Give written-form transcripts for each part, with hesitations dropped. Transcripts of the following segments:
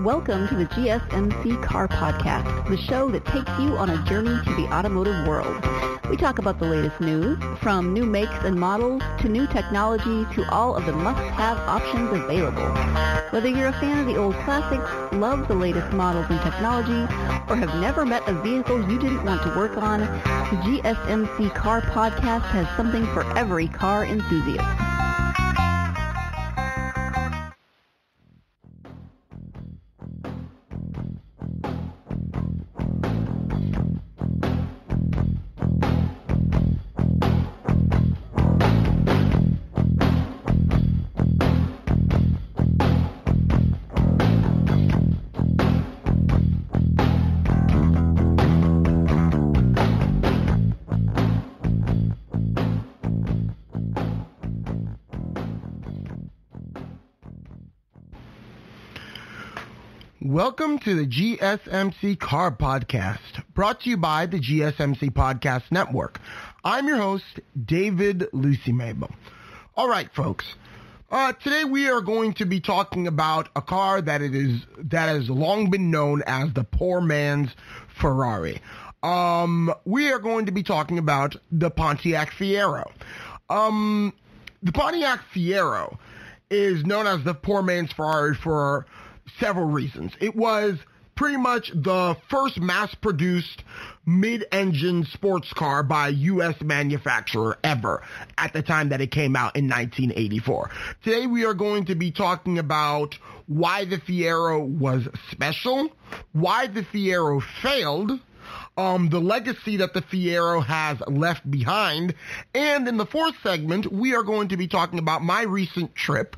Welcome to the GSMC Car Podcast, the show that takes you on a journey to the automotive world. We talk about the latest news, from new makes and models to new technology to all of the must-have options available. Whether you're a fan of the old classics, love the latest models and technology, or have never met a vehicle you didn't want to work on, the GSMC Car Podcast has something for every car enthusiast. Welcome to the GSMC Car Podcast, brought to you by the GSMC Podcast Network. I'm your host, David Lucy Mabel. All right, folks. Today we are going to be talking about a car that has long been known as the poor man's Ferrari. We are going to be talking about the Pontiac Fiero. The Pontiac Fiero is known as the poor man's Ferrari for several reasons. It was pretty much the first mass-produced mid-engine sports car by a U.S. manufacturer ever at the time that it came out in 1984. Today we are going to be talking about why the Fiero was special, why the Fiero failed, the legacy that the Fiero has left behind, and in the fourth segment, we are going to be talking about my recent trip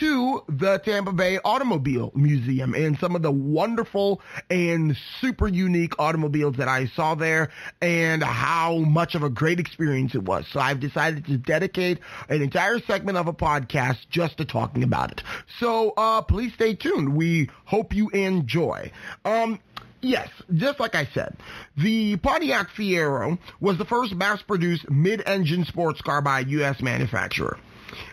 to the Tampa Bay Automobile Museum and some of the wonderful and super unique automobiles that I saw there and how much of a great experience it was. So I've decided to dedicate an entire segment of a podcast just to talking about it. So please stay tuned. We hope you enjoy. Yes, just like I said, the Pontiac Fiero was the first mass-produced mid-engine sports car by a U.S. manufacturer.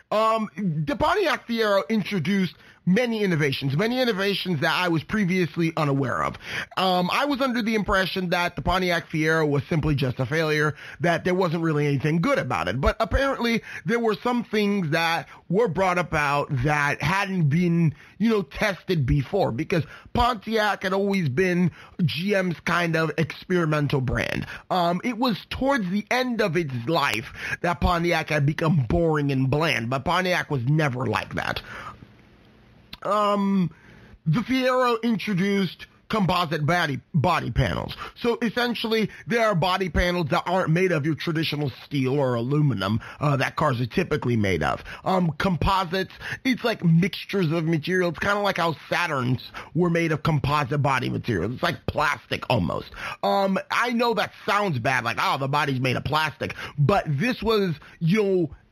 The Pontiac Fiero introduced many innovations that I was previously unaware of. I was under the impression that the Pontiac Fiero was simply just a failure, that there wasn't really anything good about it. But apparently there were some things that were brought about that hadn't been, tested before, because Pontiac had always been GM's kind of experimental brand. It was towards the end of its life that Pontiac had become boring and bland, but Pontiac was never like that. The Fiero introduced composite body panels. So essentially, there are body panels that aren't made of your traditional steel or aluminum that cars are typically made of. Composites, it's like mixtures of materials, kind of like how Saturns were made of composite body materials. It's like plastic almost. I know that sounds bad, like, the body's made of plastic, but this was,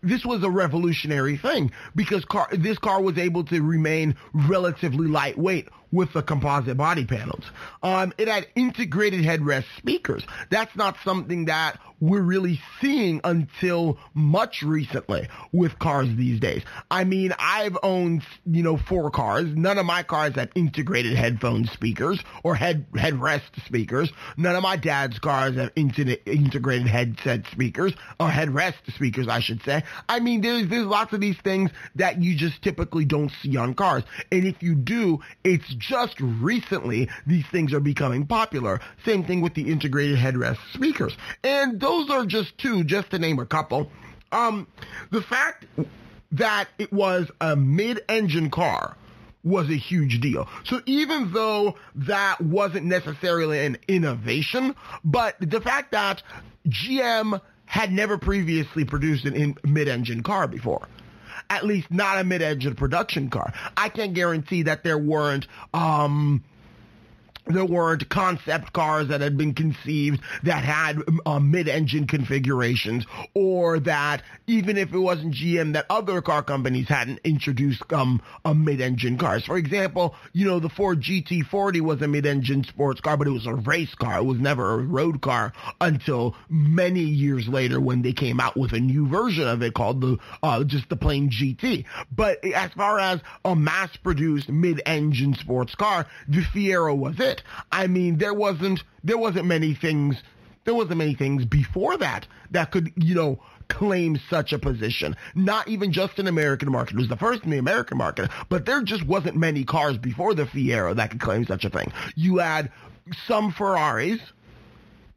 this was a revolutionary thing because this car was able to remain relatively lightweight with the composite body panels. It had integrated headrest speakers. That's not something that we're really seeing until much recently with cars these days. I mean, I've owned, 4 cars. None of my cars have integrated headphone speakers or headrest speakers. None of my dad's cars have integrated headset speakers or headrest speakers, I should say. I mean, there's lots of these things that you just typically don't see on cars. And if you do, it's just recently these things are becoming popular. Same thing with the integrated headrest speakers. And those are just two, just to name a couple. The fact that it was a mid-engine car was a huge deal. So even though that wasn't necessarily an innovation, but the fact that GM had never previously produced a mid-engine car before, at least not a mid-engine production car. I can't guarantee that there weren't there weren't concept cars that had been conceived that had mid-engine configurations, or that even if it wasn't GM, that other car companies hadn't introduced mid-engine cars. For example, the Ford GT40 was a mid-engine sports car, but it was a race car. It was never a road car until many years later when they came out with a new version of it called just the plain GT. But as far as a mass-produced mid-engine sports car, the Fiero was it. I mean, there wasn't many things before that could, claim such a position. Not even just in the American market. It was the first in the American market, but there just wasn't many cars before the Fiero that could claim such a thing. You had some Ferraris,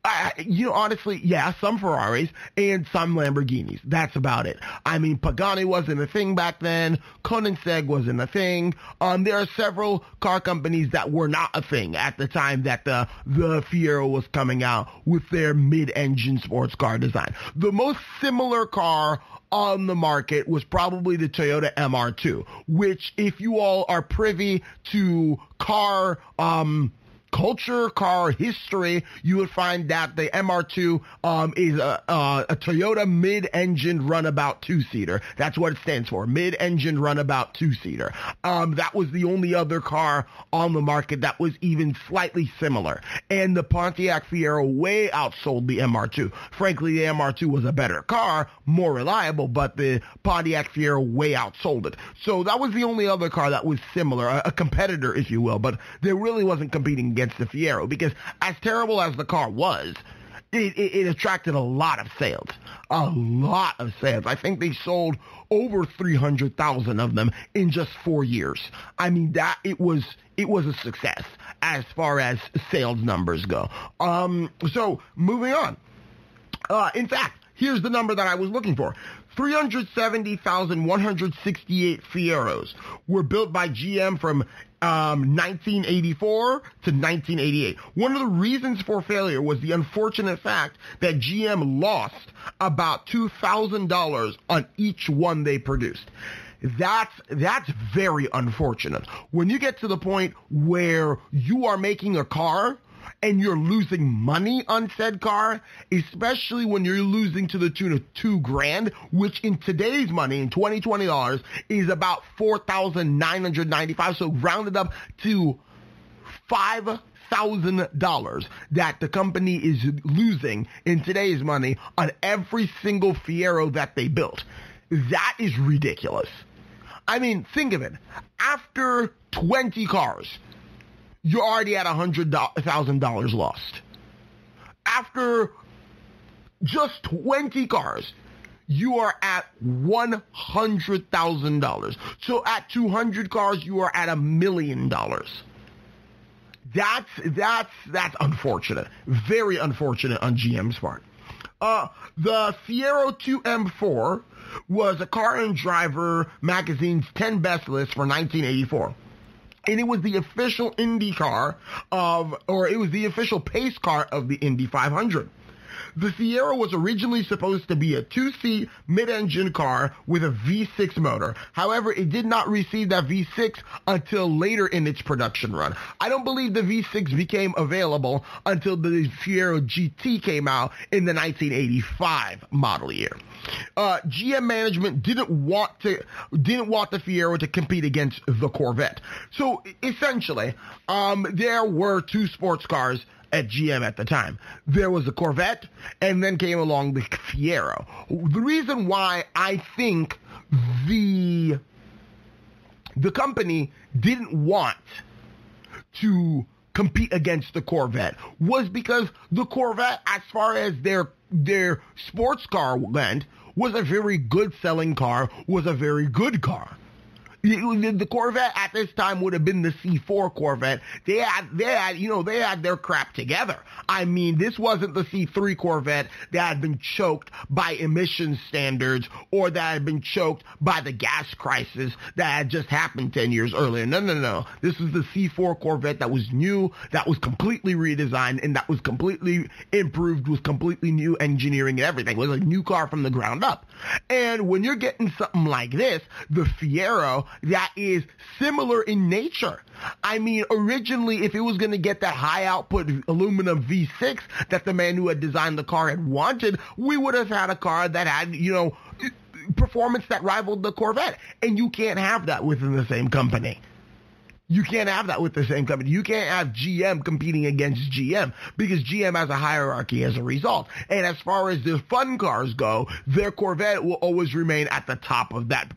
honestly, yeah, some Ferraris and some Lamborghinis. That's about it. I mean, Pagani wasn't a thing back then. Koenigsegg wasn't a thing. There are several car companies that were not a thing at the time that the Fiero was coming out with their mid-engine sports car design. The most similar car on the market was probably the Toyota MR2, which, if you all are privy to car culture, car history, you would find that the MR2 is a Toyota mid-engine runabout two-seater. That's what it stands for, mid-engine runabout two-seater. That was the only other car on the market that was even slightly similar. And the Pontiac Fiero way outsold the MR2. Frankly, the MR2 was a better car, more reliable, but the Pontiac Fiero way outsold it. So that was the only other car that was similar, a competitor, if you will, but there really wasn't competing against the Fiero, because as terrible as the car was, it attracted a lot of sales. I think they sold over 300,000 of them in just 4 years. I mean, that it was a success as far as sales numbers go. So moving on. In fact, here's the number that I was looking for. 370,168 Fieros were built by GM from 1984 to 1988. One of the reasons for failure was the unfortunate fact that GM lost about $2,000 on each one they produced. That's very unfortunate. When you get to the point where you are making a car and you're losing money on said car, especially when you're losing to the tune of $2,000, which in today's money, in 2020 dollars, is about $4,995. So rounded up to $5,000 that the company is losing in today's money on every single Fiero that they built. That is ridiculous. I mean, think of it. After 20 cars, you're already at $100,000 lost. After just 20 cars, you are at $100,000. So at 200 cars, you are at $1 million. That's unfortunate. Very unfortunate on GM's part. The Fiero 2M4 was a Car and Driver magazine's 10 best list for 1984. And it was the official Indy car it was the official pace car of the Indy 500. The Fiero was originally supposed to be a two-seat mid-engine car with a V6 motor. However, it did not receive that V6 until later in its production run. I don't believe the V6 became available until the Fiero GT came out in the 1985 model year. GM management didn't want the Fiero to compete against the Corvette. So essentially, there were two sports cars at GM at the time. There was the Corvette, and then came along the Fiero. The reason why I think the company didn't want to compete against the Corvette was because the Corvette, as far as their sports car went, was a very good selling car, was a very good car. The Corvette at this time would have been the C4 Corvette. They had their crap together. I mean, this wasn't the C3 Corvette that had been choked by emission standards or that had been choked by the gas crisis that had just happened 10 years earlier. No. This was the C4 Corvette that was new, that was completely redesigned, and that was completely improved with completely new engineering and everything. It was a new car from the ground up. And when you're getting something like this, the Fiero, that is similar in nature. I mean, originally, if it was going to get that high output aluminum V6 that the man who had designed the car had wanted, we would have had a car that had, performance that rivaled the Corvette. And you can't have that within the same company. You can't have that with the same company. You can't have GM competing against GM because GM has a hierarchy as a result. And as far as the fun cars go, their Corvette will always remain at the top of that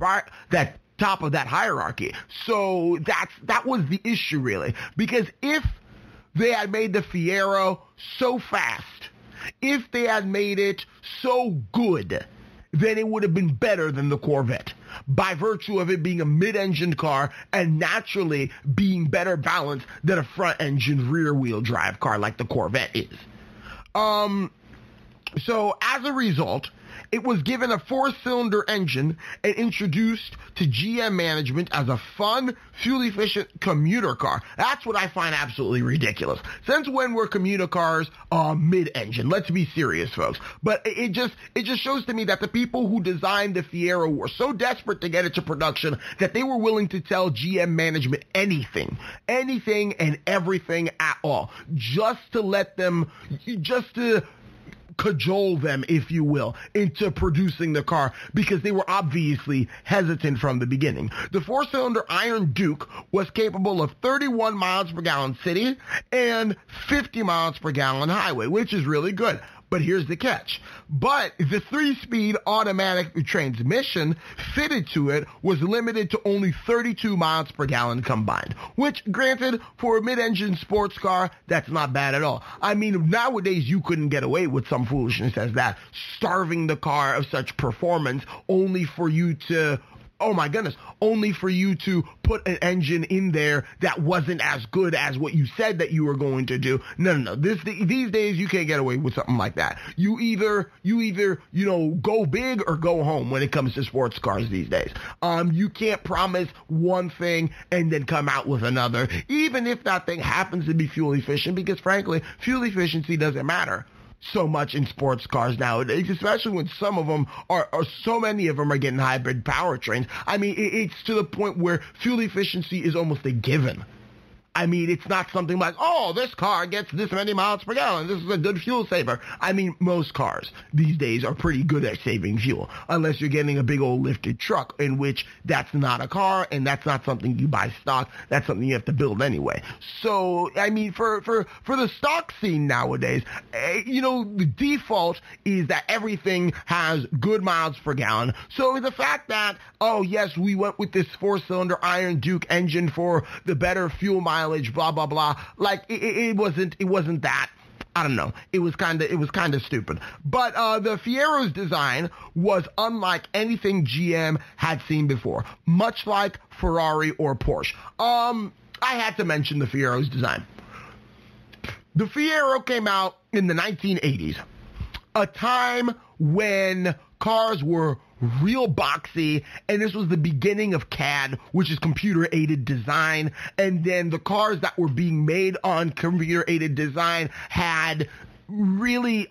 hierarchy. So that was the issue, really. Because if they had made the Fiero so fast, if they had made it so good, then it would have been better than the Corvette by virtue of it being a mid-engined car and naturally being better balanced than a front-engine rear-wheel drive car like the Corvette is. So as a result, it was given a 4-cylinder engine and introduced to GM management as a fun, fuel-efficient commuter car. That's what I find absolutely ridiculous. Since when were commuter cars mid-engine? Let's be serious, folks. But it just shows to me that the people who designed the Fiero were so desperate to get it to production that they were willing to tell GM management anything and everything at all, just to cajole them, if you will, into producing the car because they were obviously hesitant from the beginning. The 4-cylinder Iron Duke was capable of 31 miles per gallon city and 50 miles per gallon highway, which is really good. But here's the catch. But the 3-speed automatic transmission fitted to it was limited to only 32 miles per gallon combined, which, granted, for a mid-engine sports car, that's not bad at all. I mean, nowadays you couldn't get away with some foolishness as that, starving the car of such performance only for you to put an engine in there that wasn't as good as what you said that you were going to do. No. These days you can't get away with something like that. You either go big or go home when it comes to sports cars these days. You can't promise one thing and then come out with another, even if that thing happens to be fuel efficient, because frankly, fuel efficiency doesn't matter so much in sports cars nowadays, especially when some of them so many of them are getting hybrid powertrains. I mean, it's to the point where fuel efficiency is almost a given. I mean, it's not something like, oh, this car gets this many miles per gallon. This is a good fuel saver. I mean, most cars these days are pretty good at saving fuel, unless you're getting a big old lifted truck, in which that's not a car and that's not something you buy stock. That's something you have to build anyway. So, I mean, for the stock scene nowadays, the default is that everything has good miles per gallon. So the fact that, oh, yes, we went with this 4-cylinder Iron Duke engine for the better fuel mileage, blah blah blah. Like it wasn't that. I don't know. It was kind of stupid. But the Fiero's design was unlike anything GM had seen before, much like Ferrari or Porsche. I had to mention the Fiero's design. The Fiero came out in the 1980s, a time when cars were real boxy, and this was the beginning of CAD, which is computer-aided design, and then the cars that were being made on computer-aided design had really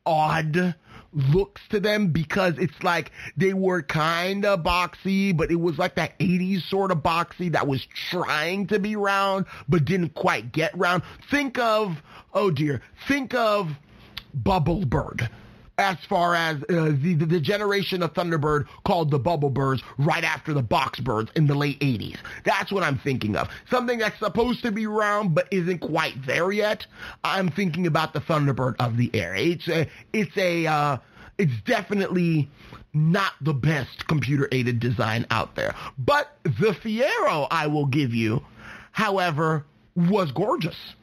odd looks to them because it's like they were kind of boxy, but it was like that 80s sort of boxy that was trying to be round but didn't quite get round. Think of Bubble Bird. As far as the generation of Thunderbird called the Bubble Birds right after the Box Birds in the late 80s. That's what I'm thinking of. Something that's supposed to be round but isn't quite there yet. I'm thinking about the Thunderbird of the era. It's definitely not the best computer-aided design out there. But the Fiero, I will give you, however, was gorgeous.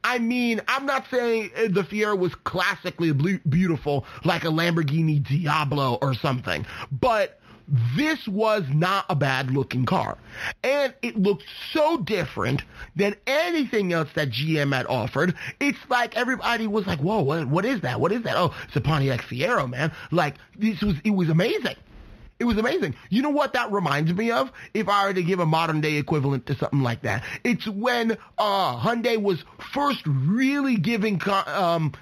I mean, I'm not saying the Fiero was classically beautiful like a Lamborghini Diablo or something, but this was not a bad-looking car. And it looked so different than anything else that GM had offered. It's like everybody was like, whoa, what is that? What is that? Oh, it's a Pontiac Fiero, man. Like, it was amazing. It was amazing. You know what that reminds me of? If I were to give a modern-day equivalent to something like that. It's when Hyundai was first really giving thought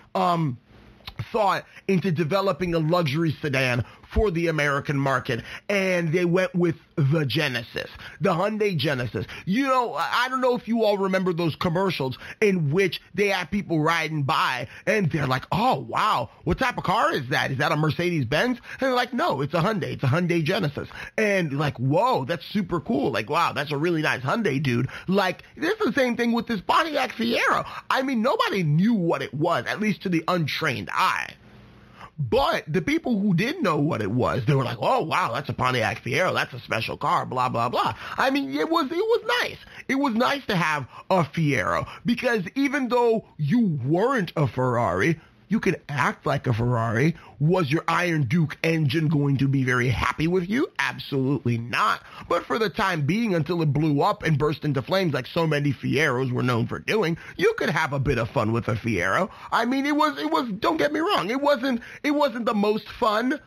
into developing a luxury sedan for the American market, and they went with the Genesis, the Hyundai Genesis. You know, I don't know if you all remember those commercials in which they had people riding by and they're like, oh, wow, what type of car is that? Is that a Mercedes-Benz? And they're like, no, it's a Hyundai. It's a Hyundai Genesis. And like, whoa, that's super cool. Like, wow, that's a really nice Hyundai, dude. Like, this is the same thing with this Pontiac Fiero. I mean, nobody knew what it was, at least to the untrained eye. But the people who did know what it was, they were like, oh, wow, that's a Pontiac Fiero. That's a special car, blah, blah, blah. I mean, it was nice. It was nice to have a Fiero because even though you weren't a Ferrari, you could act like a Ferrari. Was your Iron Duke engine going to be very happy with you? Absolutely not. But for the time being, until it blew up and burst into flames like so many Fieros were known for doing, you could have a bit of fun with a Fiero. I mean, it was, don't get me wrong, it wasn't the most fun,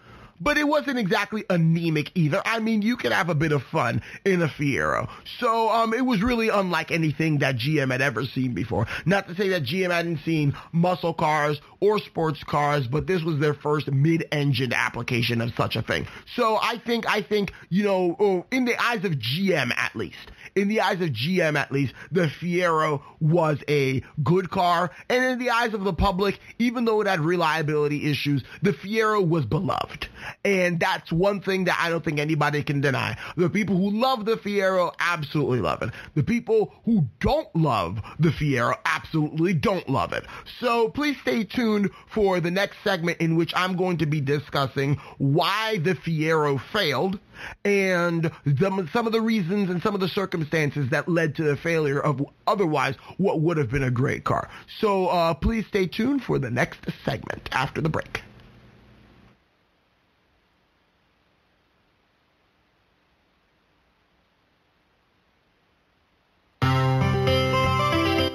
but it wasn't exactly anemic either. I mean, you could have a bit of fun in a Fiero. So it was really unlike anything that GM had ever seen before. Not to say that GM hadn't seen muscle cars or sports cars, but this was their first mid-engine application of such a thing. So I think, you know, in the eyes of GM at least, the Fiero was a good car. And in the eyes of the public, even though it had reliability issues, the Fiero was beloved. And that's one thing that I don't think anybody can deny. The people who love the Fiero absolutely love it. The people who don't love the Fiero absolutely don't love it. So please stay tuned for the next segment in which I'm going to be discussing why the Fiero failed and some of the reasons and some of the circumstances that led to the failure of otherwise what would have been a great car. So please stay tuned for the next segment after the break.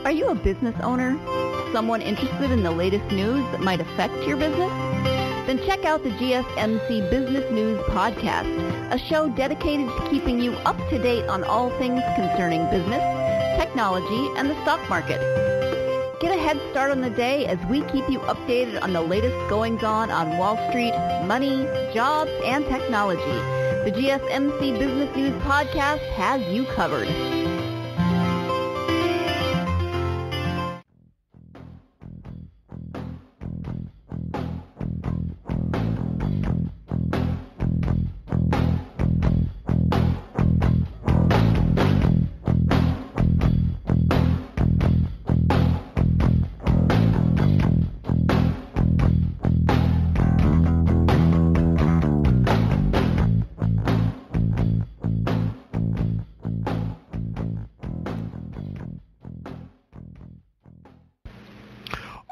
Are you a business owner? Someone interested in the latest news that might affect your business? Then check out the GSMC Business News Podcast, a show dedicated to keeping you up to date on all things concerning business, technology, and the stock market. Get a head start on the day as we keep you updated on the latest goings-on Wall Street, money, jobs, and technology. The GSMC Business News Podcast has you covered.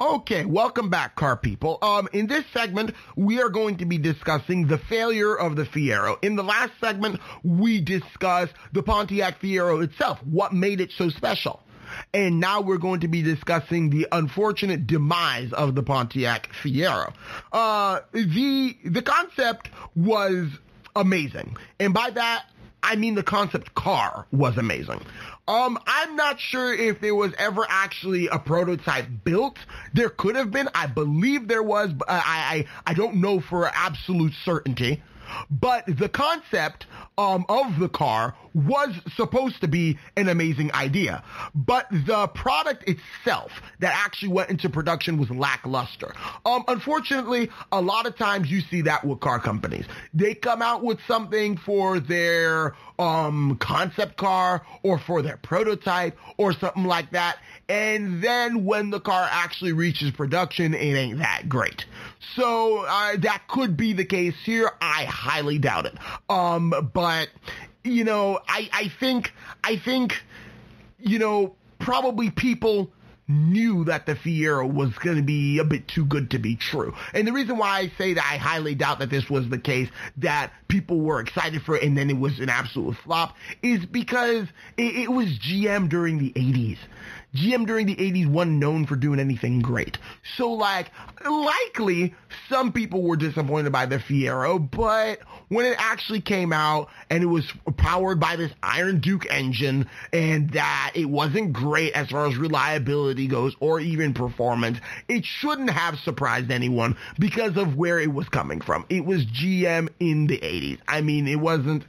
Okay, welcome back, car people. In this segment, we are going to be discussing the failure of the Fiero. In the last segment, we discussed the Pontiac Fiero itself, what made it so special. And now we're going to be discussing the unfortunate demise of the Pontiac Fiero. The concept was amazing. And by that, I mean the concept car was amazing. I'm not sure if there was ever actually a prototype built. There could have been. I believe there was, but I don't know for absolute certainty. But the concept of the car was supposed to be an amazing idea. But the product itself that actually went into production was lackluster. Unfortunately, a lot of times you see that with car companies. They come out with something for their concept car or for their prototype or something like that. And then when the car actually reaches production, it ain't that great. So that could be the case here. I highly doubt it. But, you know, I think, you know, probably people knew that the Fiero was going to be a bit too good to be true. And the reason why I say that I highly doubt that this was the case, that people were excited for it and then it was an absolute flop, is because it was GM during the 80s. GM during the 80s wasn't known for doing anything great. So, like, likely some people were disappointed by the Fiero, but when it actually came out and it was powered by this Iron Duke engine and that it wasn't great as far as reliability drivability goes or even performance, it shouldn't have surprised anyone because of where it was coming from. It was GM in the 80s. I mean, it wasn't...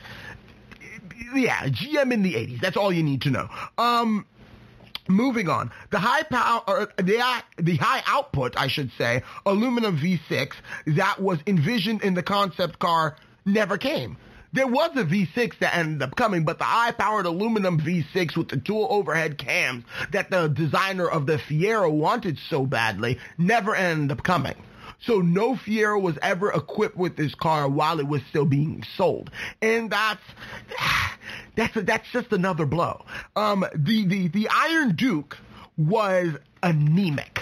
Yeah, GM in the 80s. That's all you need to know. Moving on, the high output, I should say, aluminum V6 that was envisioned in the concept car never came. There was a V6 that ended up coming, but the high-powered aluminum V6 with the dual overhead cams that the designer of the Fiero wanted so badly never ended up coming. So no Fiero was ever equipped with this car while it was still being sold. And that's just another blow. The Iron Duke was anemic.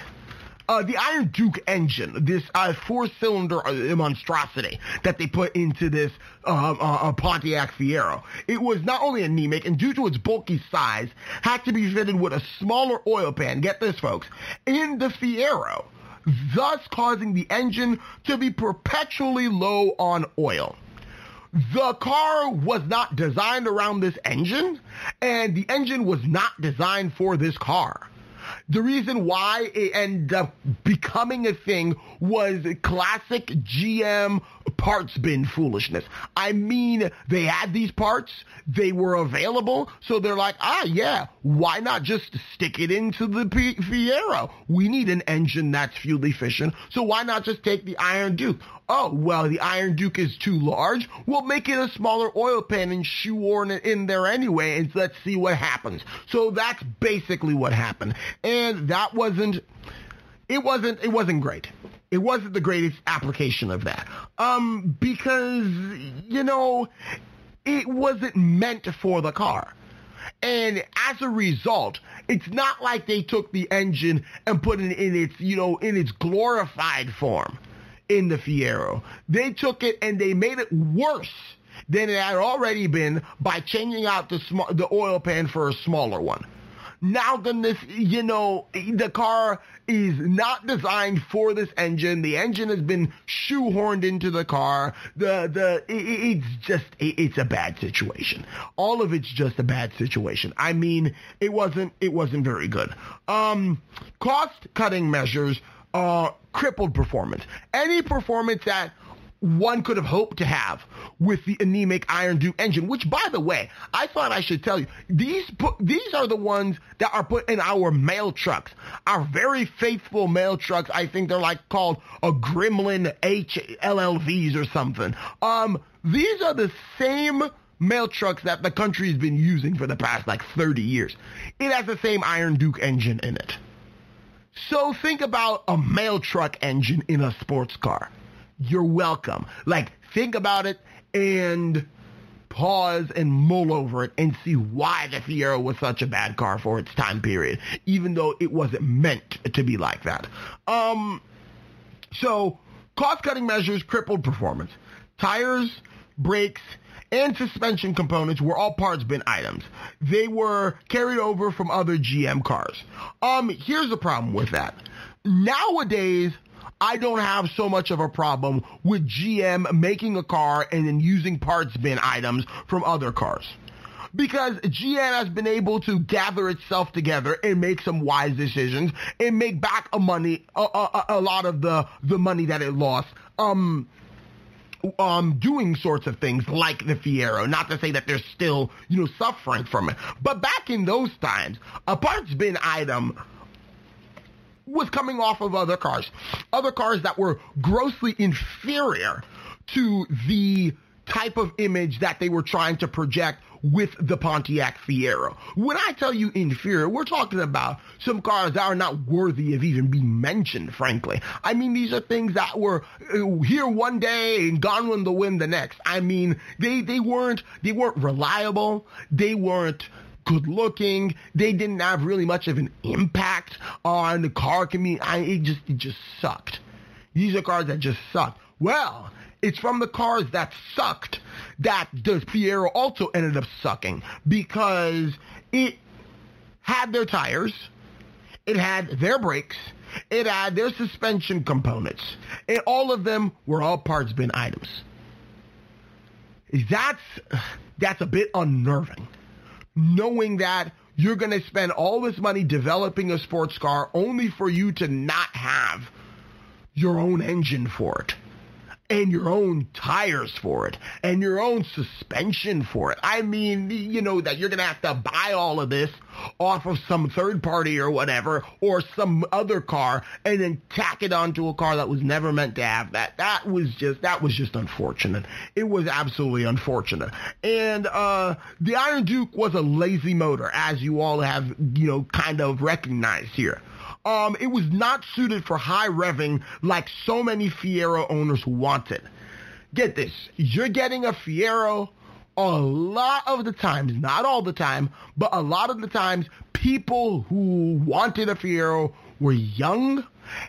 The Iron Duke engine, this 4-cylinder monstrosity that they put into this Pontiac Fiero, it was not only anemic, and due to its bulky size, had to be fitted with a smaller oil pan, get this folks, in the Fiero, thus causing the engine to be perpetually low on oil. The car was not designed around this engine, and the engine was not designed for this car. The reason why it ended up becoming a thing was classic GM parts bin foolishness. I mean, they had these parts, they were available, so they're like, yeah, why not just stick it into the Fiero? We need an engine that's fuel efficient, so why not just take the Iron Duke? Oh, well, the Iron Duke is too large. We'll make it a smaller oil pan and shoehorn it in there anyway, and let's see what happens. So that's basically what happened. And that wasn't great. It wasn't the greatest application of that. Because, it wasn't meant for the car. And as a result, it's not like they took the engine and put it in its glorified form in the Fiero. They took it and they made it worse than it had already been by changing out the oil pan for a smaller one. Now the car is not designed for this engine. The engine has been shoehorned into the car. It's a bad situation. All of it's just a bad situation. I mean, it wasn't very good. Cost-cutting measures crippled performance. Any performance that one could have hoped to have with the anemic Iron Duke engine, which, by the way, I thought I should tell you, these are the ones that are put in our mail trucks, our very faithful mail trucks. I think they're called a Gremlin HLLVs or something. These are the same mail trucks that the country has been using for the past 30 years. It has the same Iron Duke engine in it. So think about a mail truck engine in a sports car. You're welcome. Think about it and pause and mull over it and see why the Fiero was such a bad car for its time period, even though it wasn't meant to be like that. So cost-cutting measures crippled performance. Tires, brakes, and suspension components were all parts bin items. They were carried over from other GM cars. Here's the problem with that. Nowadays, I don't have so much of a problem with GM making a car and then using parts bin items from other cars. Because GM has been able to gather itself together and make some wise decisions and make back a lot of the money that it lost doing sorts of things like the Fiero. Not to say that they're still, suffering from it. But back in those times, a parts bin item was coming off of other cars that were grossly inferior to the type of image that they were trying to project with the Pontiac Fiero. When I tell you inferior, we're talking about some cars that are not worthy of even being mentioned, frankly. I mean, these are things that were here one day and gone with the wind the next. I mean, they weren't reliable. They weren't good looking. They didn't have really much of an impact on the car community. It just sucked. These are cars that just sucked. Well, it's from the cars that sucked that the Fiero also ended up sucking, because it had their tires, it had their brakes, it had their suspension components, and all of them were all parts bin items. That's a bit unnerving, knowing that you're going to spend all this money developing a sports car only for you to not have your own engine for it, and your own tires for it, and your own suspension for it. I mean, you know that you're going to have to buy all of this off of some third party or whatever, or some other car, and then tack it onto a car that was never meant to have that. That was just unfortunate. It was absolutely unfortunate. And the Iron Duke was a lazy motor, as you all have, you know, kind of recognized here. It was not suited for high revving like so many Fiero owners wanted. Get this, you're getting a Fiero a lot of the times, not all the time, but a lot of the times, people who wanted a Fiero were young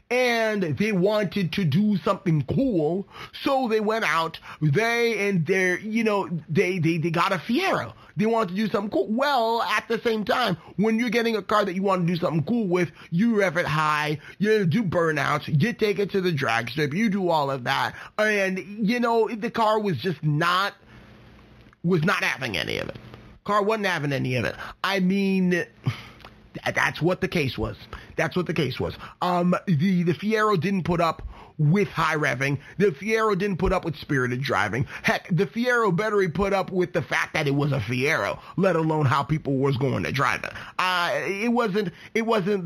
and they wanted to do something cool, so they went out, they got a Fiero. They wanted to do something cool. Well, at the same time, when you're getting a car that you want to do something cool with, you rev it high, you do burnouts, you take it to the drag strip, you do all of that, and, you know, the car was not having any of it. Car wasn't having any of it. I mean, that's what the case was. That's what the case was. The Fiero didn't put up with high revving. The Fiero didn't put up with spirited driving. Heck, the Fiero better put up with the fact that it was a Fiero, let alone how people was going to drive it. It wasn't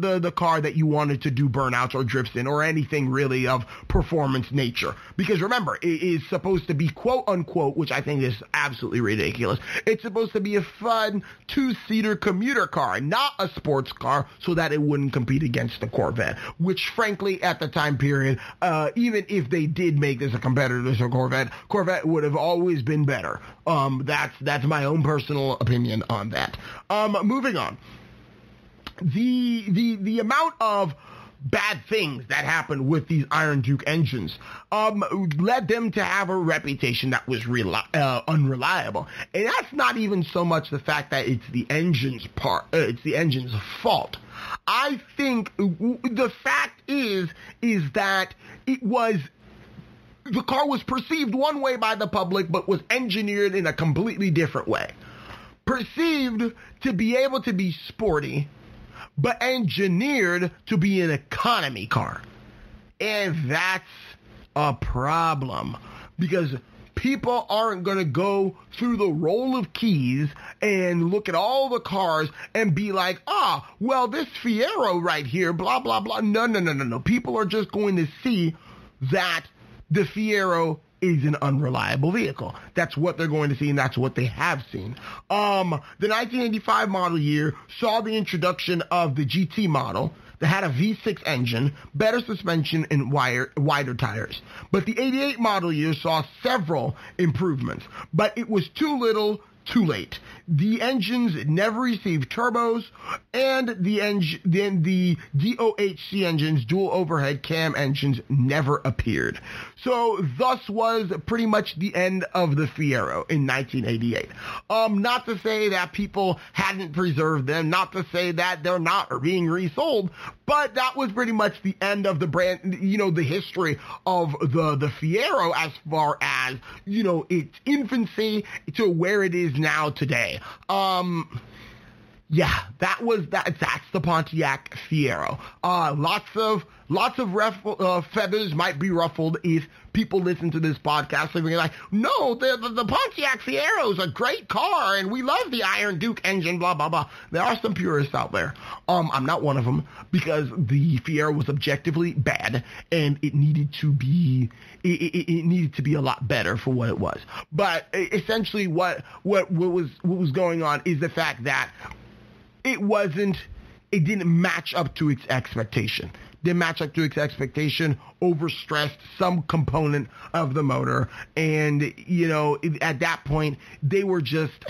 the car that you wanted to do burnouts or drifts in or anything really of performance nature. Because remember, it is supposed to be quote unquote, which I think is absolutely ridiculous. It's supposed to be a fun two-seater commuter car, not a sports car, so that it wouldn't compete against the Corvette, which frankly at the time period, even if they did make this a competitor to Corvette would have always been better. That's my own personal opinion on that. Moving on. The amount of bad things that happened with these Iron Duke engines led them to have a reputation that was unreliable. And that's not even so much the fact that it's the engine's fault. I think the fact is that the car was perceived one way by the public, but was engineered in a completely different way. Perceived to be able to be sporty, but engineered to be an economy car. And that's a problem, because people aren't going to go through the roll of keys and look at all the cars and be like, well, this Fiero right here, blah, blah, blah. No. People are just going to see that the Fiero is an unreliable vehicle. That's what they're going to see, and that's what they have seen. The 1985 model year saw the introduction of the GT model that had a V6 engine, better suspension, and wider tires. But the 88 model year saw several improvements, but it was too little, too late. The engines never received turbos, and the DOHC engines, dual overhead cam engines, never appeared. So thus was pretty much the end of the Fiero in 1988. Not to say that people hadn't preserved them, not to say that they're not being resold, but that was pretty much the end of the brand, you know, the history of the Fiero as far as, you know, its infancy to where it is now today. Yeah, that's the Pontiac Fiero. Lots of feathers might be ruffled if people listen to this podcast and be like, no, the Pontiac Fiero is a great car and we love the Iron Duke engine, blah, blah, blah. There are some purists out there. I'm not one of them, because the Fiero was objectively bad and it needed to be a lot better for what it was. But essentially what was going on is the fact that it didn't match up to its expectation. Didn't match up to its expectation, overstressed some component of the motor, and, you know, at that point, they were just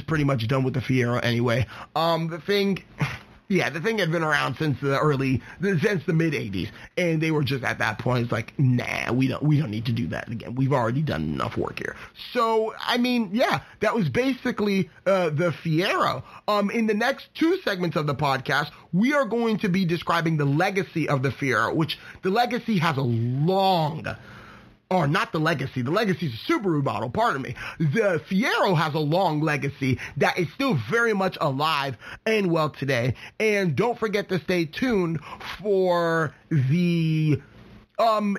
pretty much done with the Fiero anyway. The thing had been around since the mid-'80s, and they were just at that point, it's like, nah, we don't need to do that again. We've already done enough work here. So, I mean, yeah, that was basically the Fiero. In the next two segments of the podcast, we are going to be describing the legacy of the Fiero, which the legacy has a long or not the legacy. The legacy is a Subaru model, pardon me. The Fiero has a long legacy that is still very much alive and well today. And don't forget to stay tuned for the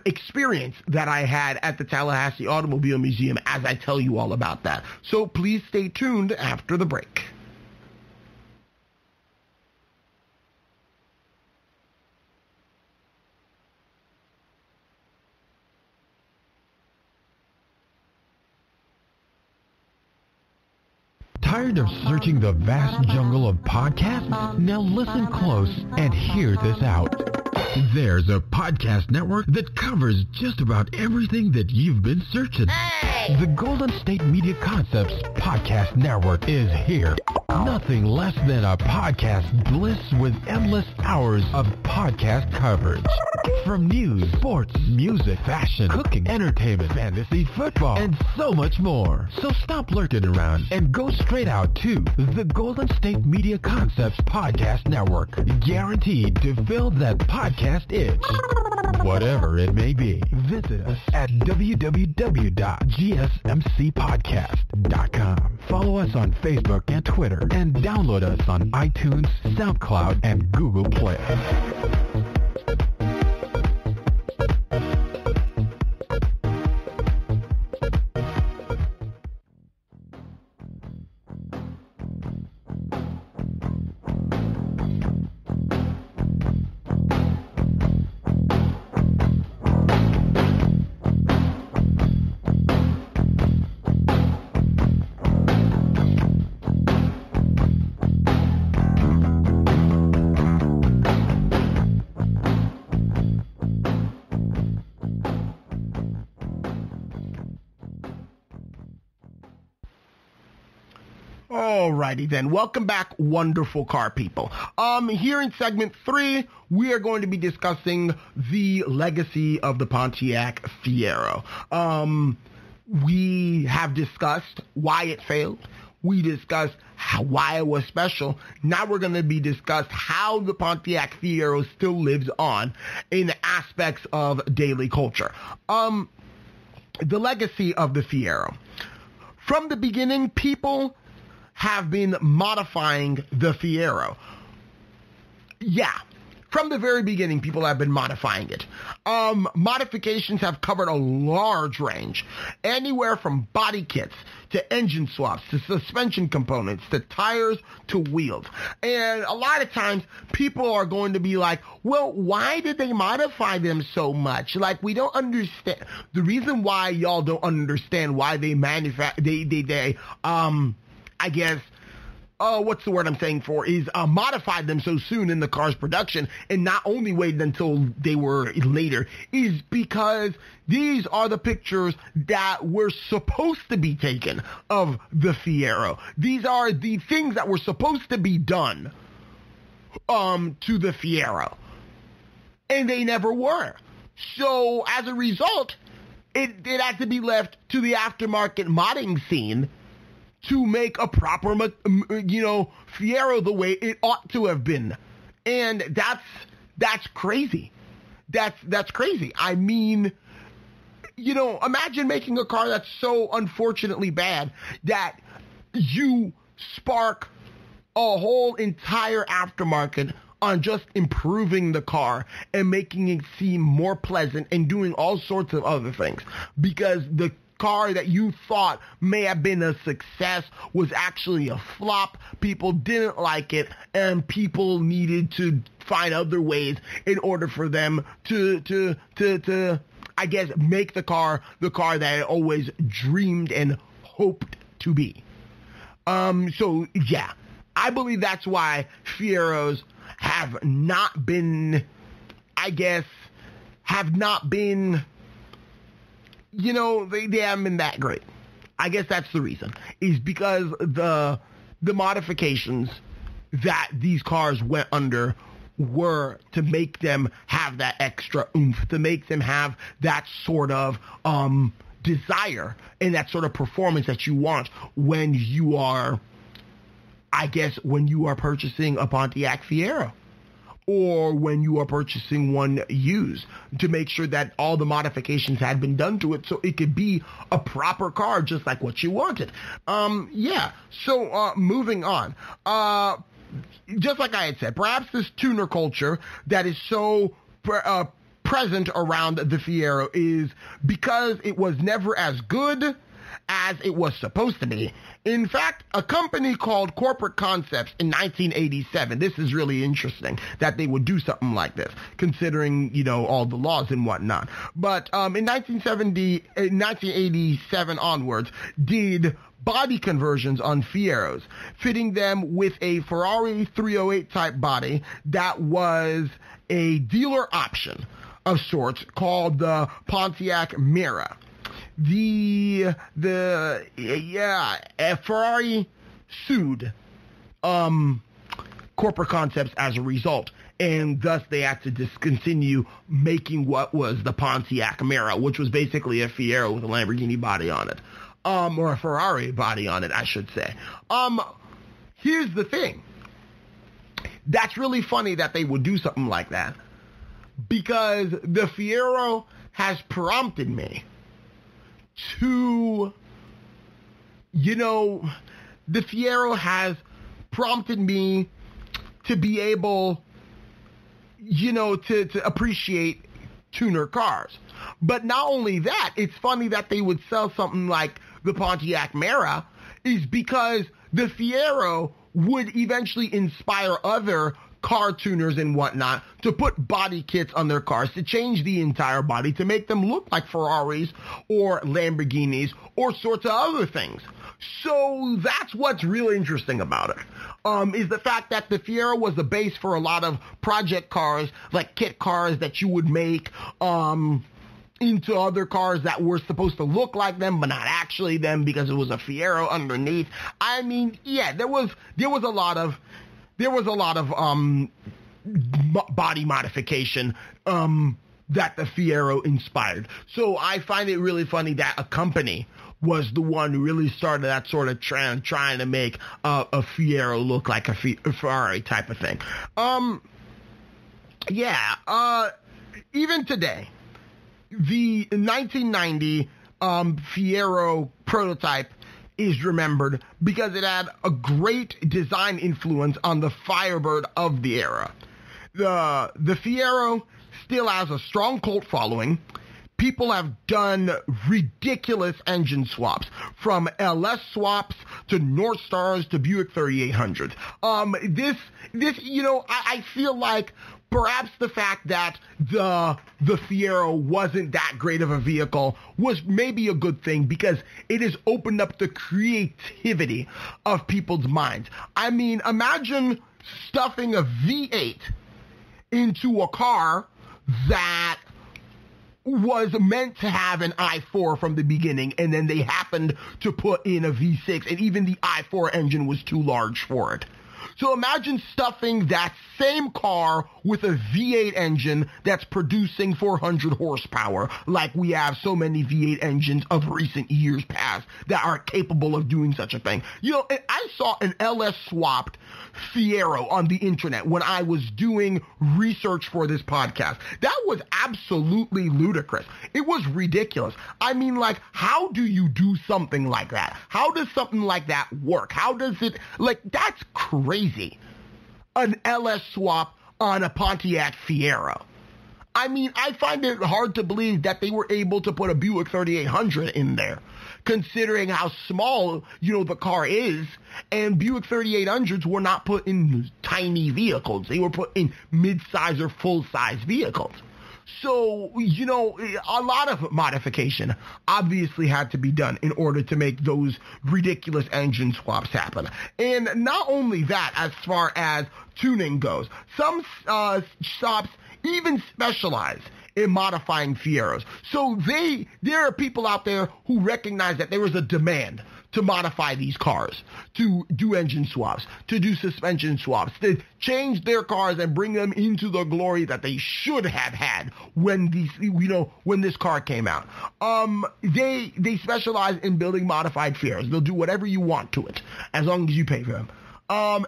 experience that I had at the Tallahassee Automobile Museum as I tell you all about that. So please stay tuned after the break. Tired of searching the vast jungle of podcasts? Now listen close and hear this out. There's a podcast network that covers just about everything that you've been searching. Hey! The Golden State Media Concepts Podcast Network is here. Nothing less than a podcast bliss with endless hours of podcast coverage. From news, sports, music, fashion, cooking, entertainment, fantasy, football, and so much more. So stop lurking around and go straight out to the Golden State Media Concepts Podcast Network. Guaranteed to fill that podcast itch. Whatever it may be. Visit us at www.gsmcpodcast.com. Follow us on Facebook and Twitter, and download us on iTunes, SoundCloud, and Google Play. Alrighty then, welcome back, wonderful car people. Here in segment 3, we are going to be discussing the legacy of the Pontiac Fiero. We have discussed why it failed. We discussed why it was special. Now we're going to be discussed how the Pontiac Fiero still lives on in aspects of daily culture. The legacy of the Fiero. From the beginning, people have been modifying the Fiero. Yeah, from the very beginning, people have been modifying it. Modifications have covered a large range, anywhere from body kits to engine swaps to suspension components to tires to wheels. And a lot of times, people are going to be like, well, why did they modify them so much? Like, we don't understand. The reason why y'all don't understand why they I guess, what's the word I'm saying for, is modified them so soon in the car's production and not only waited until they were later, is because these are the pictures that were supposed to be taken of the Fiero. These are the things that were supposed to be done to the Fiero. And they never were. So, as a result, it had to be left to the aftermarket modding scene to make a proper, Fiero the way it ought to have been. And that's crazy. That's crazy. I mean, imagine making a car that's so unfortunately bad that you spark a whole entire aftermarket on just improving the car and making it seem more pleasant and doing all sorts of other things. Because the car that you thought may have been a success was actually a flop. People didn't like it, and people needed to find other ways in order for them to I guess, make the car that it always dreamed and hoped to be. So yeah, I believe that's why Fieros have not been, they haven't been that great. I guess that's the reason, is because the modifications that these cars went under were to make them have that extra oomph, to make them have that sort of desire and that sort of performance that you want when you are purchasing a Pontiac Fiero. or when you are purchasing one used, to make sure that all the modifications had been done to it so it could be a proper car just like what you wanted. So moving on. Just like I had said, perhaps this tuner culture that is so present around the Fiero is because it was never as good as it was supposed to be. In fact, a company called Corporate Concepts in 1987, this is really interesting that they would do something like this, considering, all the laws and whatnot. But in 1987 onwards, did body conversions on Fieros, fitting them with a Ferrari 308 type body that was a dealer option of sorts called the Pontiac Fiero. Ferrari sued Corporate Concepts as a result, and thus they had to discontinue making what was the Pontiac Fiero, which was basically a Fiero with a Lamborghini body on it, or a Ferrari body on it, I should say. Here's the thing. That's really funny that they would do something like that, because the Fiero has prompted me to, the Fiero has prompted me to be able, to appreciate tuner cars. But not only that, it's funny that they would sell something like the Pontiac Fiero, is because the Fiero would eventually inspire other car tuners and whatnot to put body kits on their cars, to change the entire body, to make them look like Ferraris or Lamborghinis or sorts of other things. So that's what's really interesting about it, is the fact that the Fiero was the base for a lot of project cars, like kit cars that you would make into other cars that were supposed to look like them, but not actually them, because it was a Fiero underneath. I mean, yeah, there was a lot of body modification that the Fiero inspired. So I find it really funny that a company was the one who really started that sort of trend, trying to make a Fiero look like a Ferrari type of thing. Even today, the 1990 Fiero prototype is remembered because it had a great design influence on the Firebird of the era. The Fiero still has a strong cult following. People have done ridiculous engine swaps, from LS swaps to North Stars to Buick 3800s. I feel like perhaps the fact that the Fiero wasn't that great of a vehicle was maybe a good thing, because it has opened up the creativity of people's minds. I mean, imagine stuffing a V8 into a car that was meant to have an i4 from the beginning, and then they happened to put in a V6, and even the i4 engine was too large for it. So imagine stuffing that same car with a V8 engine that's producing 400 horsepower, like we have so many V8 engines of recent years past that are capable of doing such a thing. I saw an LS swapped Fiero on the internet when I was doing research for this podcast. That was absolutely ludicrous. It was ridiculous. I mean, like, how do you do something like that? How does something like that work? How does it, that's crazy. An LS swap on a Pontiac Fiero. I mean, I find it hard to believe that they were able to put a Buick 3800 in there, considering how small, the car is. And Buick 3800s were not put in tiny vehicles. They were put in mid-size or full-size vehicles. So, a lot of modification obviously had to be done in order to make those ridiculous engine swaps happen. And not only that, as far as tuning goes, some shops even specialize in modifying Fieros. So there are people out there who recognize that there is a demand to modify these cars, to do engine swaps, to do suspension swaps, to change their cars and bring them into the glory that they should have had when this car came out. They specialize in building modified Fieros. They'll do whatever you want to it, as long as you pay for them.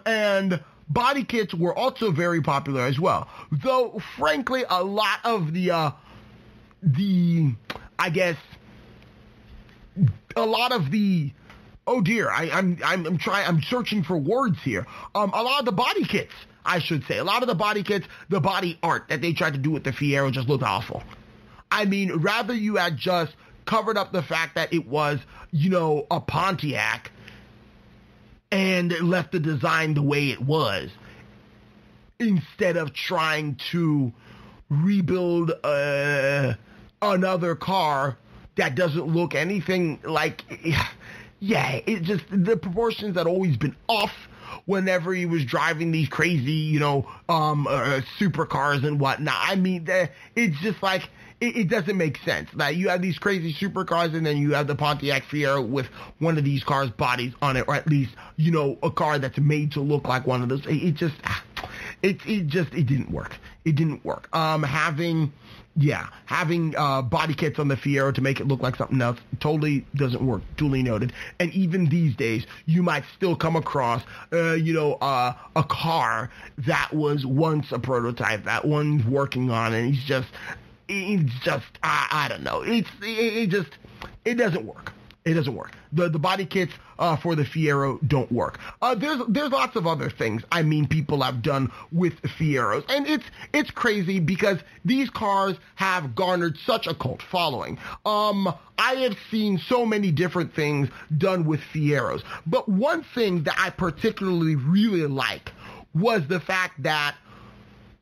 And body kits were also very popular as well. Though, frankly, a lot of the oh dear, I'm searching for words here. A lot of the body kits, I should say, the body art that they tried to do with the Fiero just looked awful. I mean, rather you had just covered up the fact that it was, a Pontiac and left the design the way it was, instead of trying to rebuild another car that doesn't look anything like... Yeah, it just, the proportions had always been off whenever he was driving these crazy, supercars and whatnot. I mean, it's just like, it doesn't make sense. Like, you have these crazy supercars and then you have the Pontiac Fiero with one of these cars' bodies on it, or at least, a car that's made to look like one of those. It didn't work. It didn't work. Having body kits on the Fiero to make it look like something else totally doesn't work. Duly noted. And even these days, you might still come across, a car that was once a prototype that one's working on, and it's just, I don't know. It doesn't work. It doesn't work. The body kits for the Fiero don't work. There's lots of other things, people have done with Fieros. And it's crazy because these cars have garnered such a cult following. I have seen so many different things done with Fieros. But one thing that I particularly really like was the fact that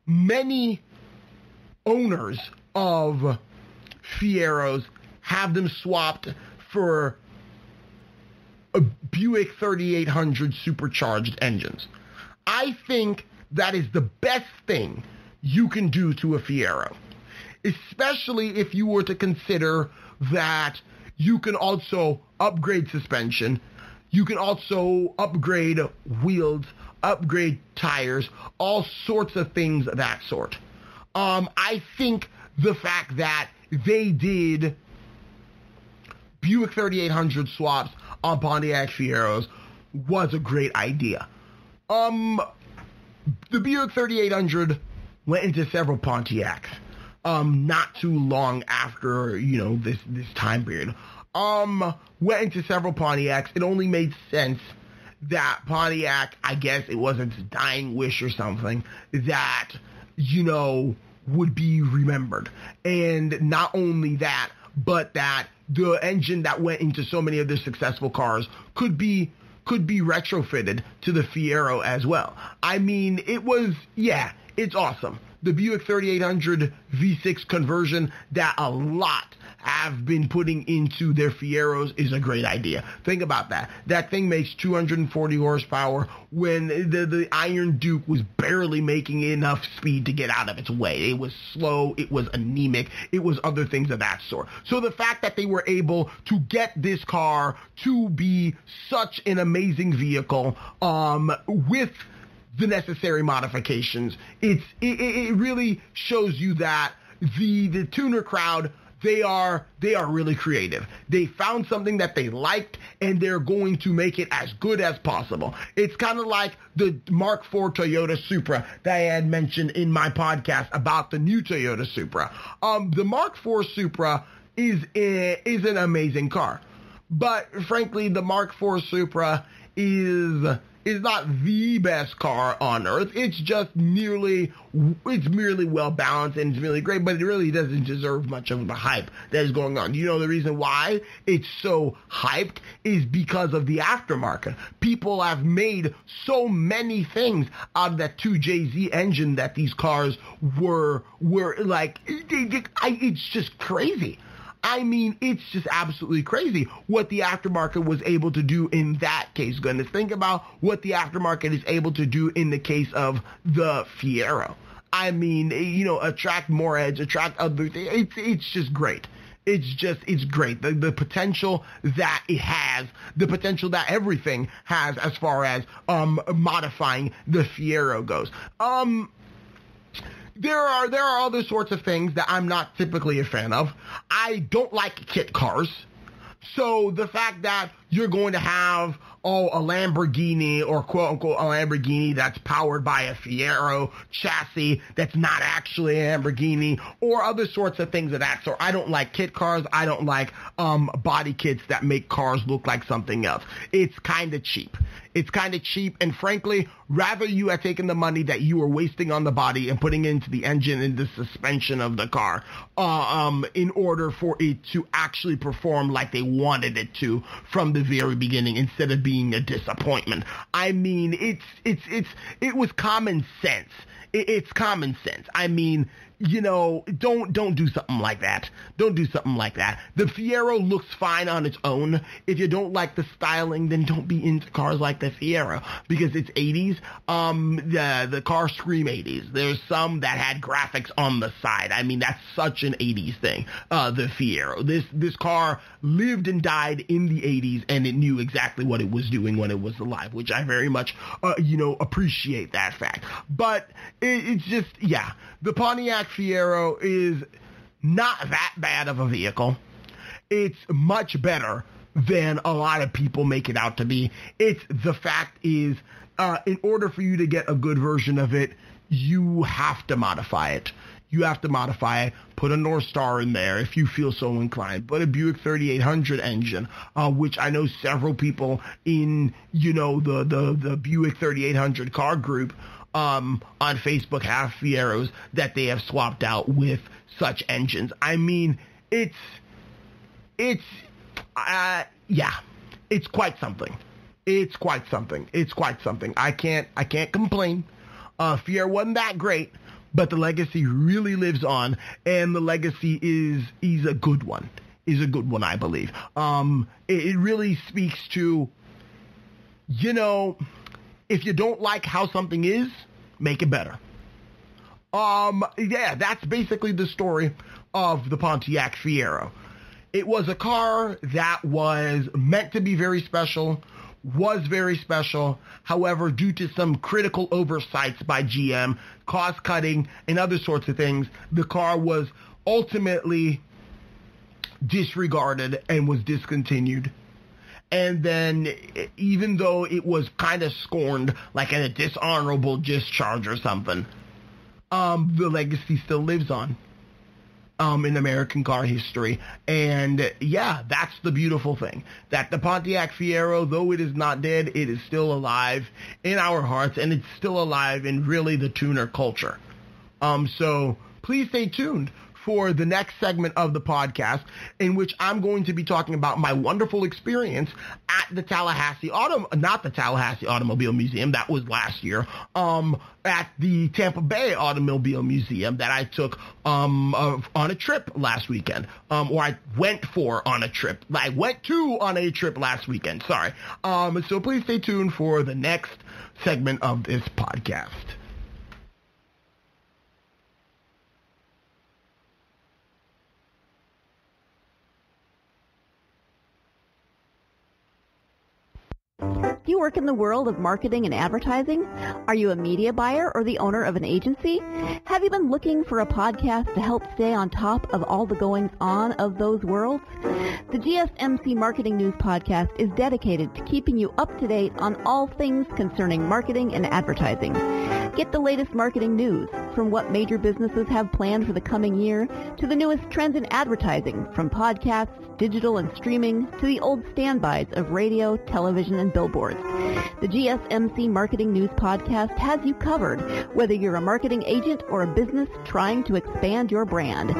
many owners of Fieros have them swapped for a Buick 3800 supercharged engines. I think that is the best thing you can do to a Fiero, especially if you were to consider that you can also upgrade suspension, you can also upgrade wheels, upgrade tires, all sorts of things of that sort. I think the fact that they did Buick 3800 swaps on Pontiac Fieros was a great idea. The Buick 3800 went into several Pontiacs, not too long after, this time period. Went into several Pontiacs. It only made sense that Pontiac, I guess it was its dying wish or something, that, would be remembered. And not only that, but that the engine that went into so many of the successful cars could be retrofitted to the Fiero as well. I mean, it's awesome. The Buick 3800 V6 conversion that a lot have been putting into their Fieros is a great idea. Think about that. That thing makes 240 horsepower when the Iron Duke was barely making enough speed to get out of its way. It was slow, it was anemic, it was other things of that sort. So the fact that they were able to get this car to be such an amazing vehicle, with the necessary modifications, it really shows you that the tuner crowd, they are really creative. They found something that they liked, and they're going to make it as good as possible. It's kind of like the Mark IV Toyota Supra that I had mentioned in my podcast about the new Toyota Supra. The Mark IV Supra is an amazing car, but frankly, the Mark IV Supra is not the best car on earth. It's merely well balanced and it's really great, but it really doesn't deserve much of the hype that is going on. The reason why it's so hyped is because of the aftermarket. People have made so many things out of that 2JZ engine that these cars were like, it's just crazy. I mean, it's just absolutely crazy what the aftermarket was able to do in that case. Goodness, think about what the aftermarket is able to do in the case of the Fiero. I mean, attract more heads, attract other things. It's just great. It's great. The potential that it has, the potential that everything has as far as modifying the Fiero goes. There are other sorts of things that I'm not typically a fan of. I don't like kit cars. So the fact that you're going to have a Lamborghini or quote unquote a Lamborghini that's powered by a Fiero chassis that's not actually a Lamborghini, or other sorts of things of that sort. I don't like kit cars. I don't like body kits that make cars look like something else. It's kind of cheap. It's kind of cheap, and frankly, rather you had taken the money that you were wasting on the body and putting it into the engine and the suspension of the car, in order for it to actually perform like they wanted it to from the very beginning, instead of being a disappointment. I mean, it was common sense. It's common sense. I mean, you know, don't do something like that. Don't do something like that. The Fiero looks fine on its own. If you don't like the styling, then don't be into cars like the Fiero, because it's 80s. The cars scream 80s. There's some that had graphics on the side. I mean, that's such an 80s thing. The Fiero. This car lived and died in the 80s, and it knew exactly what it was doing when it was alive, which I very much, appreciate that fact. But it's just, yeah, the Pontiac Fiero is not that bad of a vehicle. It's much better than a lot of people make it out to be. The fact is, in order for you to get a good version of it, you have to modify it. You have to modify it, put a North Star in there if you feel so inclined, put a Buick 3800 engine, which I know several people in, the Buick 3800 car group on Facebook have Fieros that they have swapped out with such engines. I mean, it's quite something. It's quite something. I can't complain. Fiero wasn't that great, but the legacy really lives on, and the legacy is a good one. I believe. It really speaks to, if you don't like how something is, make it better. That's basically the story of the Pontiac Fiero. It was a car that was meant to be very special, was very special. However, due to some critical oversights by GM, cost cutting, and other sorts of things, the car was ultimately disregarded and was discontinued. And then, even though it was kind of scorned, like in a dishonorable discharge or something, the legacy still lives on in American car history. And yeah, that's the beautiful thing. That the Pontiac Fiero, though it is not dead, it is still alive in our hearts, and it's still alive in really the tuner culture. So please stay tuned for the next segment of the podcast, in which I'm going to be talking about my wonderful experience at the not the Tallahassee Automobile Museum, that was last year, at the Tampa Bay Automobile Museum that I took on a trip last weekend, or I went to on a trip last weekend, sorry. So please stay tuned for the next segment of this podcast. Do you work in the world of marketing and advertising? Are you a media buyer or the owner of an agency? Have you been looking for a podcast to help stay on top of all the goings-on of those worlds? The GSMC Marketing News Podcast is dedicated to keeping you up to date on all things concerning marketing and advertising. Get the latest marketing news, from what major businesses have planned for the coming year, to the newest trends in advertising, from podcasts, digital and streaming, to the old standbys of radio, television, and billboards. The GSMC Marketing News Podcast has you covered, whether you're a marketing agent or a business trying to expand your brand.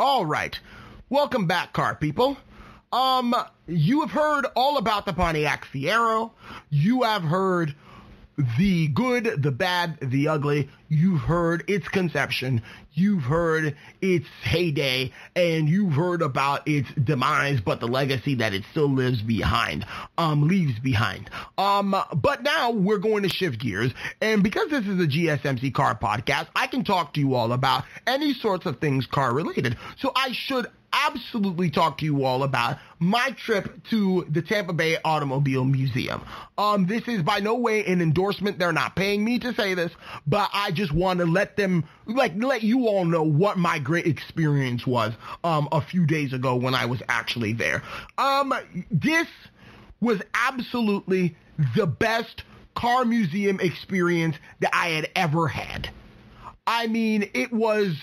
All right. Welcome back, car people. You have heard all about the Pontiac Fiero. You have heard the good, the bad, the ugly. You've heard its conception, you've heard its heyday, and you've heard about its demise, but the legacy that it still leaves behind. But now we're going to shift gears, and because this is a GSMC car podcast, I can talk to you all about any sorts of things car related. So I should absolutely talk to you all about my trip to the Tampa Bay Automobile Museum. This is by no way an endorsement. They're not paying me to say this, but I just want to let you all know what my great experience was a few days ago when I was actually there. This was absolutely the best car museum experience that I had ever had. I mean, it was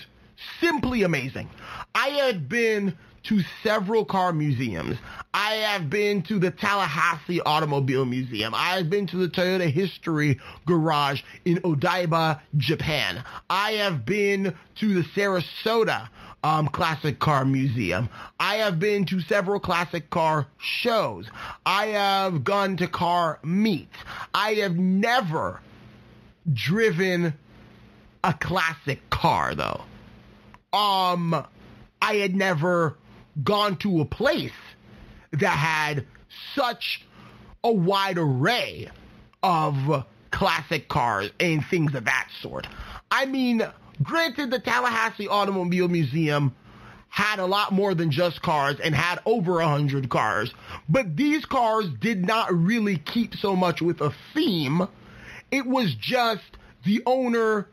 simply amazing. I had been to several car museums. I have been to the Tallahassee Automobile Museum. I have been to the Toyota History Garage in Odaiba, Japan. I have been to the Sarasota Classic Car Museum. I have been to several classic car shows. I have gone to car meets. I have never driven a classic car, though. I had never gone to a place that had such a wide array of classic cars and things of that sort. I mean, granted, the Tallahassee Automobile Museum had a lot more than just cars and had over 100 cars, but these cars did not really keep so much with a theme. It was just the owner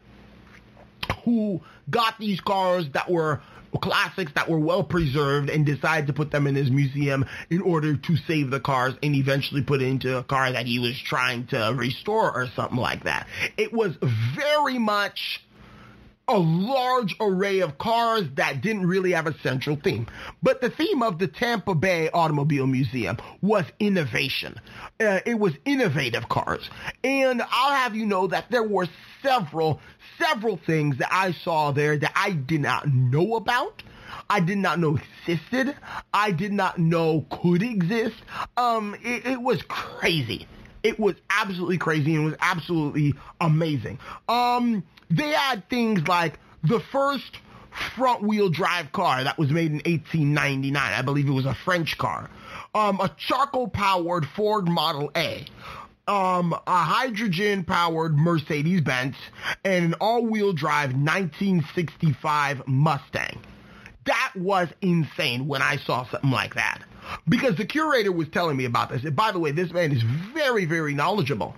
who got these cars that were classics, that were well preserved, and decided to put them in his museum in order to save the cars and eventually put it into a car that he was trying to restore or something like that. It was very much a large array of cars that didn't really have a central theme. But the theme of the Tampa Bay Automobile Museum was innovation. It was innovative cars. And I'll have you know that there were several things that I saw there that I did not know about. I did not know existed. I did not know could exist. It was crazy. It was absolutely crazy and it was absolutely amazing. They had things like the first front-wheel drive car that was made in 1899. I believe it was a French car. A charcoal-powered Ford Model A. A hydrogen-powered Mercedes-Benz. And an all-wheel drive 1965 Mustang. That was insane when I saw something like that. Because the curator was telling me about this. And by the way, this man is very, very knowledgeable.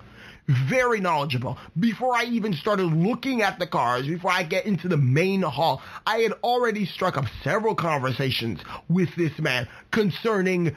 Very knowledgeable. Before I even started looking at the cars, before I get into the main hall, I had already struck up several conversations with this man concerning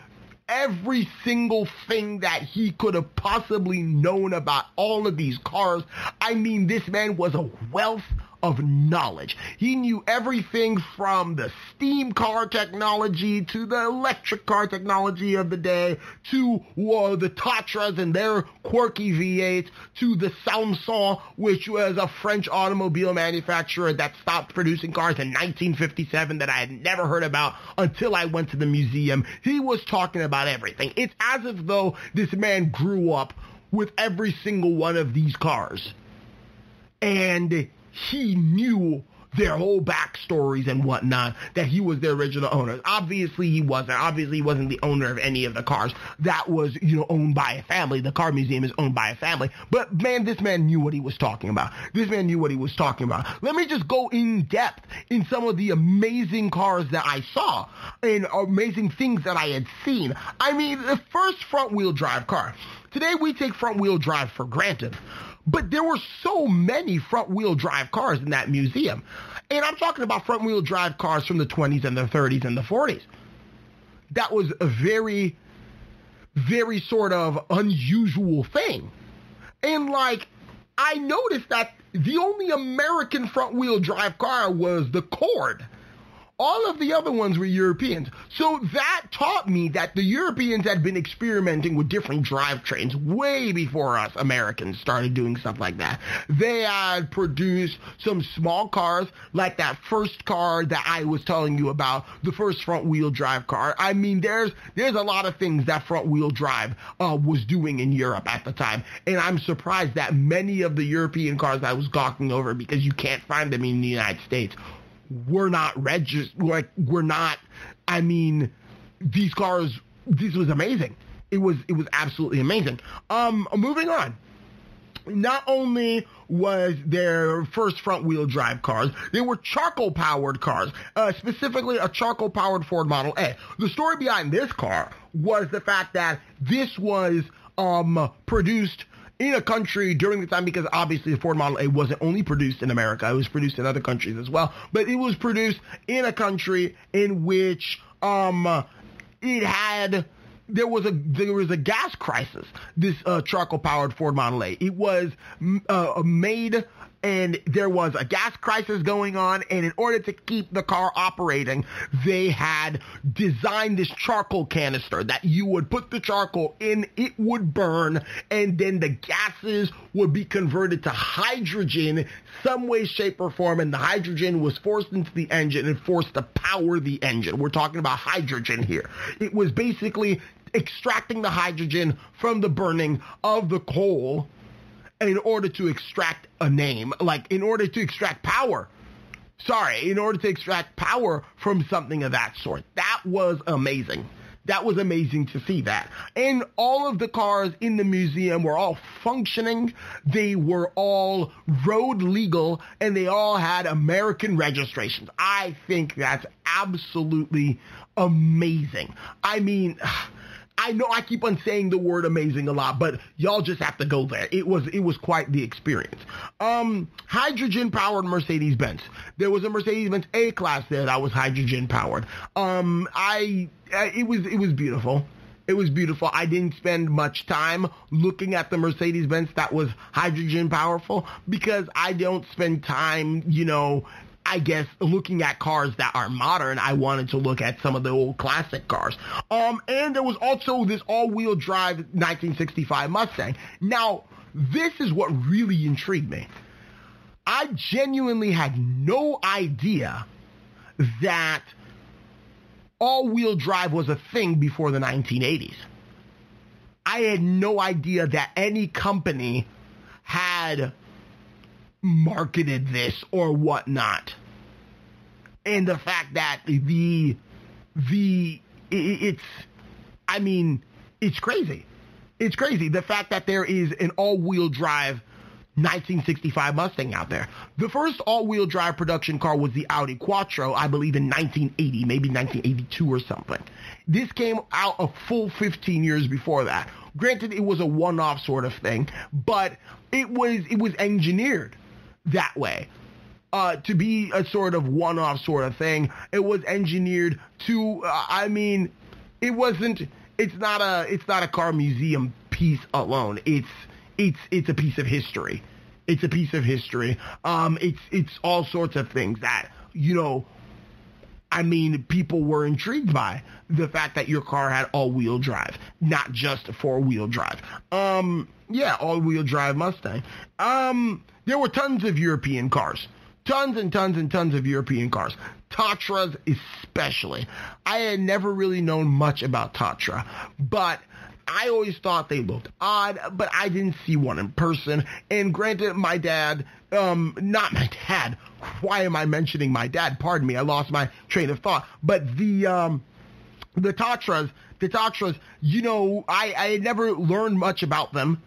every single thing that he could have possibly known about all of these cars. I mean, this man was a wealth of knowledge. He knew everything from the steam car technology to the electric car technology of the day to the Tatras and their quirky V8s to the Samsung, which was a French automobile manufacturer that stopped producing cars in 1957 that I had never heard about until I went to the museum. He was talking about everything. It's as if though this man grew up with every single one of these cars. And he knew their whole backstories and whatnot, that he was their original owner. Obviously, he wasn't. Obviously, he wasn't the owner of any of the cars. That was, owned by a family. The car museum is owned by a family. But, man, this man knew what he was talking about. This man knew what he was talking about. Let me just go in depth in some of the amazing cars that I saw and amazing things that I had seen. I mean, the first front-wheel drive car. Today, we take front-wheel drive for granted. But there were so many front-wheel drive cars in that museum. And I'm talking about front-wheel drive cars from the 20s and the 30s and the 40s. That was a very, very sort of unusual thing. And, I noticed that the only American front-wheel drive car was the Cord. All of the other ones were Europeans. So that taught me that the Europeans had been experimenting with different drivetrains way before us Americans started doing stuff like that. They had produced some small cars, like that first car that I was telling you about, the first front-wheel drive car. I mean, there's a lot of things that front-wheel drive was doing in Europe at the time, and I'm surprised that many of the European cars I was gawking over, because you can't find them in the United States, were not registered, I mean, these cars, this was amazing. It was absolutely amazing. Moving on. Not only was their first front-wheel drive cars, they were charcoal-powered cars, specifically a charcoal-powered Ford Model A. The story behind this car was the fact that this was produced in a country during the time, because obviously the Ford Model A wasn't only produced in America, it was produced in other countries as well, but it was produced in a country in which there was a gas crisis, this charcoal-powered Ford Model A. It was made, and there was a gas crisis going on, and in order to keep the car operating, they had designed this charcoal canister that you would put the charcoal in, it would burn, and then the gases would be converted to hydrogen some way, shape, or form, and the hydrogen was forced into the engine and forced to power the engine. We're talking about hydrogen here. It was basically extracting the hydrogen from the burning of the coal in order to extract in order to extract power from something of that sort. That was amazing. That was amazing to see that. And all of the cars in the museum were all functioning. They were all road legal, and they all had American registrations. I think that's absolutely amazing. I mean, I know I keep on saying the word amazing a lot, but y'all just have to go there. It was quite the experience. Hydrogen powered Mercedes-Benz. There was a Mercedes-Benz A-Class there that was hydrogen powered. It was beautiful. It was beautiful. I didn't spend much time looking at the Mercedes-Benz that was hydrogen powerful, because I don't spend time, I guess, looking at cars that are modern. I wanted to look at some of the old classic cars. And there was also this all-wheel drive 1965 Mustang. Now, this is what really intrigued me. I genuinely had no idea that all-wheel drive was a thing before the 1980s. I had no idea that any company had marketed this or whatnot, and the fact that it's crazy. It's crazy, the fact that there is an all-wheel drive 1965 Mustang out there. The first all-wheel drive production car was the Audi Quattro, I believe in 1980, maybe 1982 or something. This came out a full 15 years before that. Granted, it was a one-off sort of thing, but it was engineered that way. To be a sort of one-off sort of thing. It was engineered to, it's not a car museum piece alone. It's a piece of history. It's a piece of history. It's all sorts of things that, people were intrigued by the fact that your car had all-wheel drive, not just four-wheel drive. All-wheel drive Mustang. There were tons of European cars. Tons and tons and tons of European cars. Tatras especially. I had never really known much about Tatra, but I always thought they looked odd, but I didn't see one in person. And granted, my dad, not my dad. Why am I mentioning my dad? Pardon me, I lost my train of thought. But the Tatras, I had never learned much about them.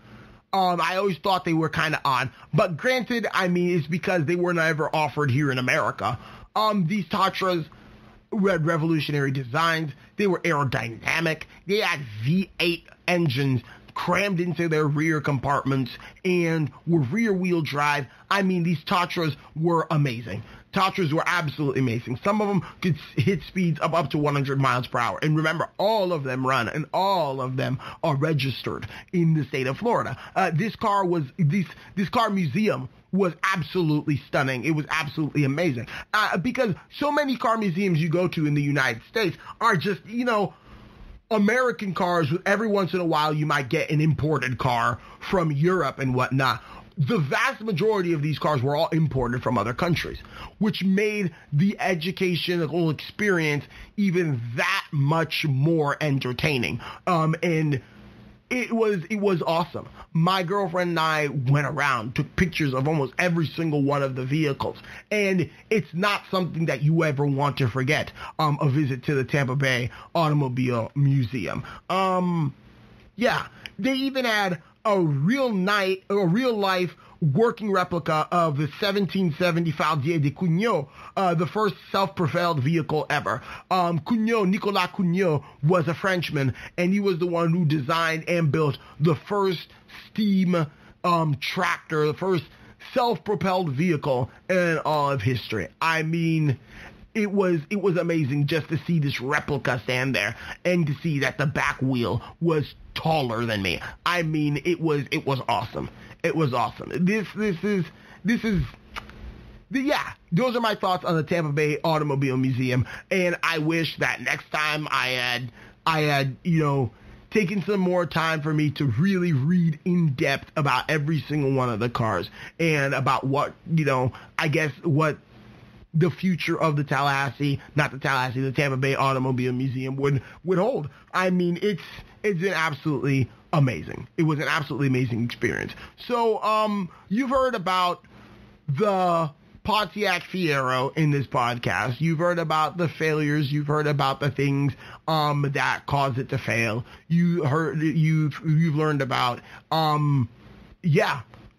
I always thought they were kind of odd. But granted, it's because they were never offered here in America. These Tatras had revolutionary designs. They were aerodynamic. They had V8 engines crammed into their rear compartments and were rear-wheel drive. These Tatras were amazing. Tatras were absolutely amazing. Some of them could hit speeds of up to 100 miles per hour. And remember, all of them run, and all of them are registered in the state of Florida. This car museum was absolutely stunning. It was absolutely amazing. Because so many car museums you go to in the United States are just, American cars. Every once in a while you might get an imported car from Europe and whatnot. The vast majority of these cars were all imported from other countries, which made the educational experience even that much more entertaining. And it was awesome. My girlfriend and I went around, took pictures of almost every single one of the vehicles, and it's not something that you ever want to forget. A visit to the Tampa Bay Automobile Museum. Yeah, they even had a real life working replica of the 1770 Fiero de Cugnot, the first self-propelled vehicle ever. Nicolas Cugnot was a Frenchman, and he was the one who designed and built the first steam tractor, the first self-propelled vehicle in all of history. I mean, it was amazing just to see this replica stand there and to see that the back wheel was taller than me. I mean, it was awesome. It was awesome. Yeah, those are my thoughts on the Tampa Bay Automobile Museum, and I wish that next time I had taken some more time for me to really read in depth about every single one of the cars and about what the future of the Tampa Bay Automobile Museum would hold. I mean, it's an absolutely amazing. It was an absolutely amazing experience. So, you've heard about the Pontiac Fiero in this podcast. You've heard about the failures. You've heard about the things that caused it to fail. You've learned about the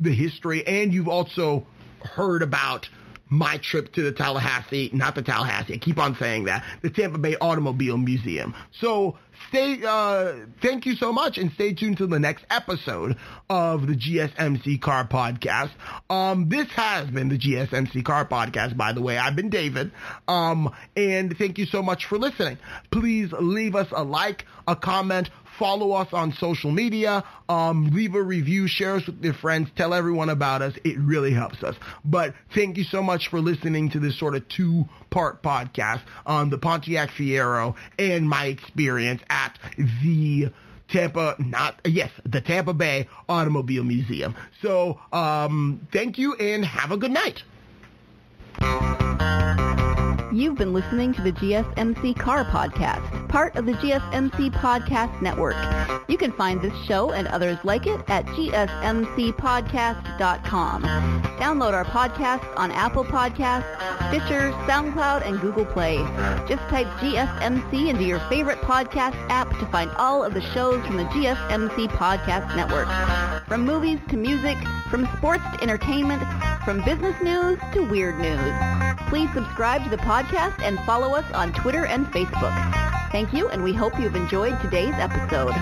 history, and you've also heard about my trip to the I keep on saying that, the Tampa Bay Automobile Museum. So thank you so much, and stay tuned to the next episode of the GSMC Car Podcast. This has been the GSMC Car Podcast, by the way. I've been David, and thank you so much for listening. Please leave us a like, a comment, follow us on social media, leave a review, share us with your friends, tell everyone about us. It really helps us. But thank you so much for listening to this sort of two-part podcast on the Pontiac Fiero and my experience at the Tampa Bay Automobile Museum. So thank you and have a good night. You've been listening to the GSMC Car Podcast, part of the GSMC Podcast Network. You can find this show and others like it at gsmcpodcast.com. Download our podcasts on Apple Podcasts, Stitcher, SoundCloud, and Google Play. Just type GSMC into your favorite podcast app to find all of the shows from the GSMC Podcast Network. From movies to music, from sports to entertainment, from business news to weird news. Please subscribe to the podcast and follow us on Twitter and Facebook. Thank you, and we hope you've enjoyed today's episode.